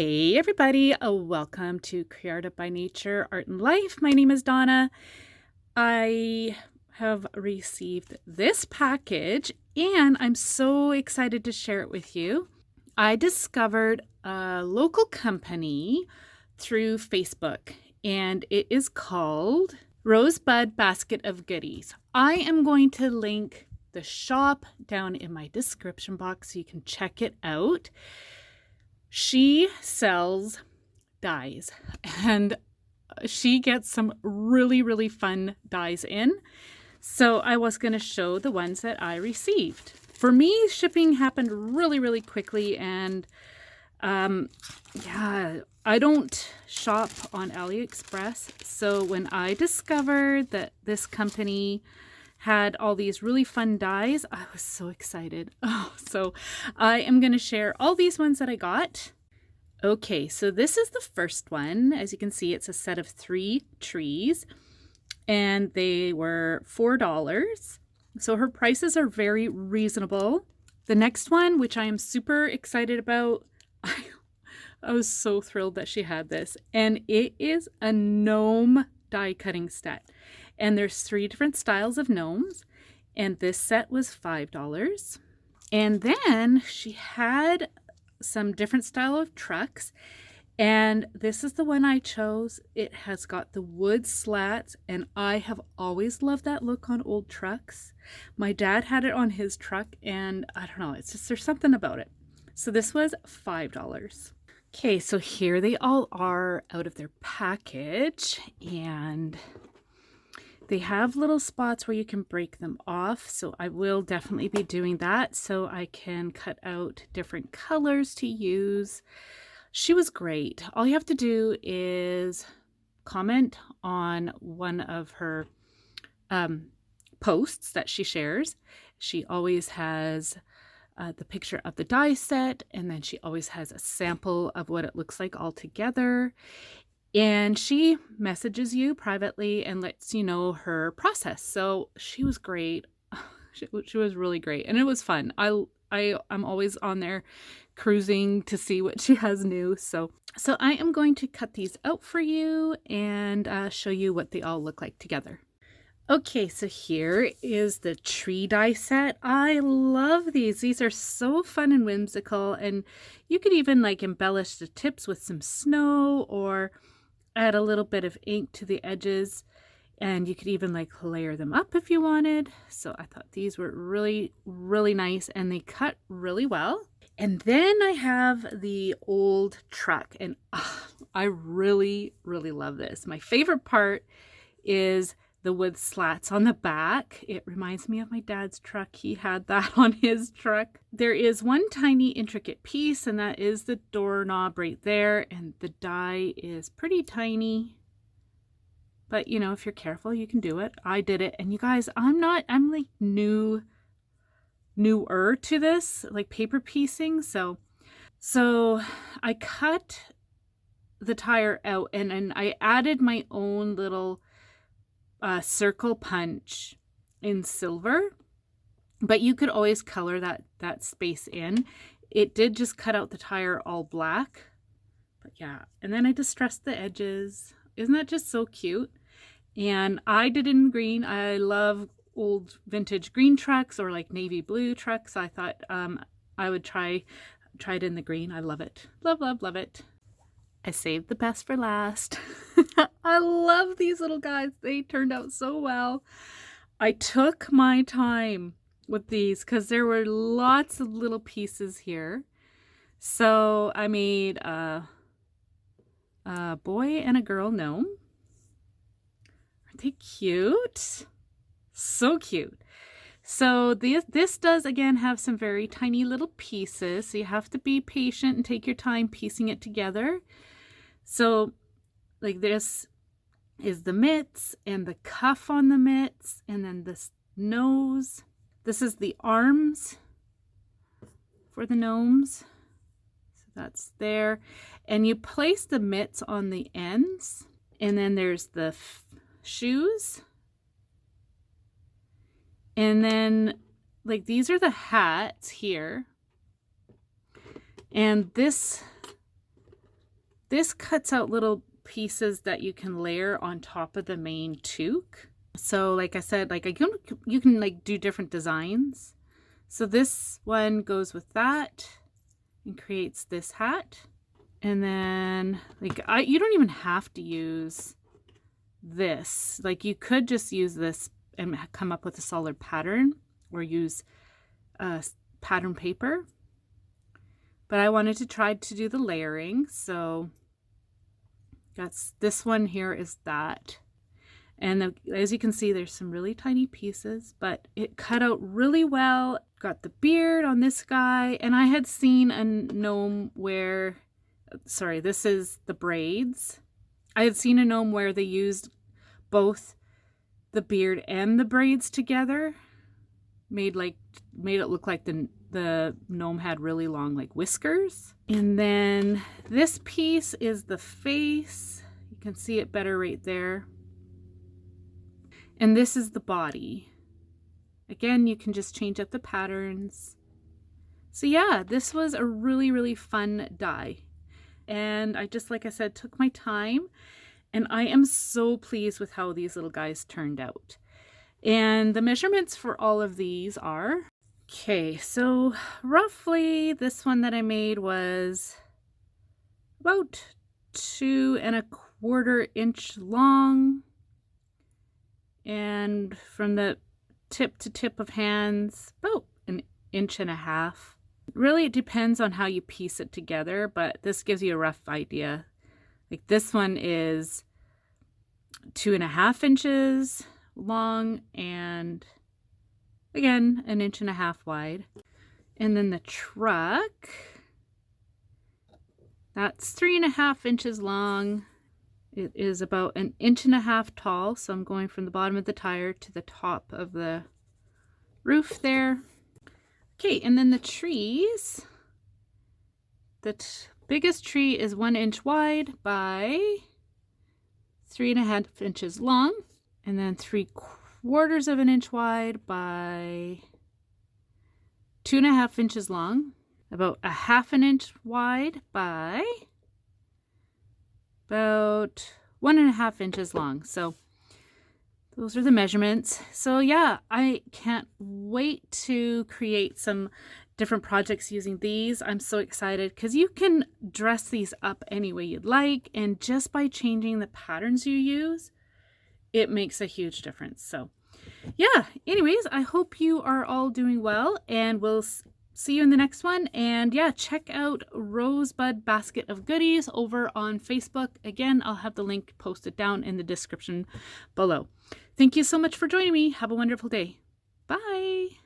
Hey everybody, welcome to Creative by Nature Art and Life. My name is Donna. I have received this package and I'm so excited to share it with you. I discovered a local company through Facebook and it is called Rosebud Basket of Goodies. I am going to link the shop down in my description box so you can check it out. She sells dies and she gets some really fun dies in. So I was going to show the ones that I received. For me, shipping happened really quickly and yeah, I don't shop on AliExpress. So when I discovered that this company had all these really fun dies, I was so excited. So I am going to share all these ones that I got. Okay, so this is the first one. As you can see, it's a set of 3 trees and they were $4. So her prices are very reasonable. The next one, which I am super excited about, I was so thrilled that she had this, and it is a gnome die cutting set. And there's 3 different styles of gnomes, and this set was $5. And then she had some different style of trucks, and this is the one I chose. It has got the wood slats, and I have always loved that look on old trucks. My dad had it on his truck, and I don't know, it's just there's something about it. So this was $5. Okay, so here they all are out of their package, and they have little spots where you can break them off, so I will definitely be doing that so I can cut out different colors to use. She was great. All you have to do is comment on one of her posts that she shares. She always has the picture of the die set, and then she always has a sample of what it looks like all together. And she messages you privately and lets you know her process. So she was great. She was really great. And it was fun. I'm always on there cruising to see what she has new. So I am going to cut these out for you and show you what they all look like together. Okay, so here is the tree die set. I love these. These are so fun and whimsical. And you could even like embellish the tips with some snow or add a little bit of ink to the edges, and you could even like layer them up if you wanted. So I thought these were really nice and they cut really well. And then I have the old truck, and I really love this. My favorite part is the wood slats on the back. It reminds me of my dad's truck. He had that on his truck. There is one tiny intricate piece, and that is the doorknob right there, and the die is pretty tiny. But you know, if you're careful, you can do it. I did it, and you guys, I'm like newer to this, like paper piecing. So I cut the tire out, and I added my own little circle punch in silver, but you could always color that space in. It did just cut out the tire all black, but yeah. And then I distressed the edges. Isn't that just so cute? And I did it in green. I love old vintage green trucks or like navy blue trucks. I thought I would try it in the green. I love it. Love it. I saved the best for last. I love these little guys. They turned out so well. I took my time with these because there were lots of little pieces here. So I made a boy and a girl gnome. Aren't they cute? So cute. So this does again have some very tiny little pieces. So you have to be patient and take your time piecing it together. So like this is the mitts and the cuff on the mitts, and then this nose. This is the arms for the gnomes. So that's there. And you place the mitts on the ends, and then there's the shoes. And then like these are the hats here. And this this cuts out little pieces that you can layer on top of the main toque. So like I said, like you can like do different designs. So this one goes with that and creates this hat. And then like you don't even have to use this. Like you could just use this and come up with a solid pattern, or use pattern paper. But I wanted to try to do the layering, so that's this one here is that. And as you can see, there's some really tiny pieces, but it cut out really well. Got the beard on this guy, and I had seen a gnome where, sorry, this is the braids. I had seen a gnome where they used both the beard and the braids together. Made it look like the gnome had really long like whiskers. And then this piece is the face. You can see it better right there. And this is the body. Again, you can just change up the patterns. So yeah, this was a really, really fun die. And I just, like I said, took my time, and I am so pleased with how these little guys turned out. And the measurements for all of these are, okay, so roughly this one that I made was about 2¼ inch long. And from the tip to tip of hands, about 1.5 inches. Really, it depends on how you piece it together, but this gives you a rough idea. Like this one is 2.5 inches long, and again, 1.5 inches wide. And then the truck, that's 3.5 inches long. It is about 1.5 inches tall, so I'm going from the bottom of the tire to the top of the roof there. Okay, and then the trees. The biggest tree is 1 inch wide by 3.5 inches long, and then 3/4 inch wide by 2.5 inches long, about 1/2 inch wide by about 1.5 inches long. So those are the measurements. So yeah, I can't wait to create some different projects using these. I'm so excited because you can dress these up any way you'd like, and just by changing the patterns you use, it makes a huge difference. So yeah, anyways, I hope you are all doing well, and we'll see you in the next one. And yeah, check out Rosebud Basket of Goodies over on Facebook. Again, I'll have the link posted down in the description below. Thank you so much for joining me. Have a wonderful day. Bye.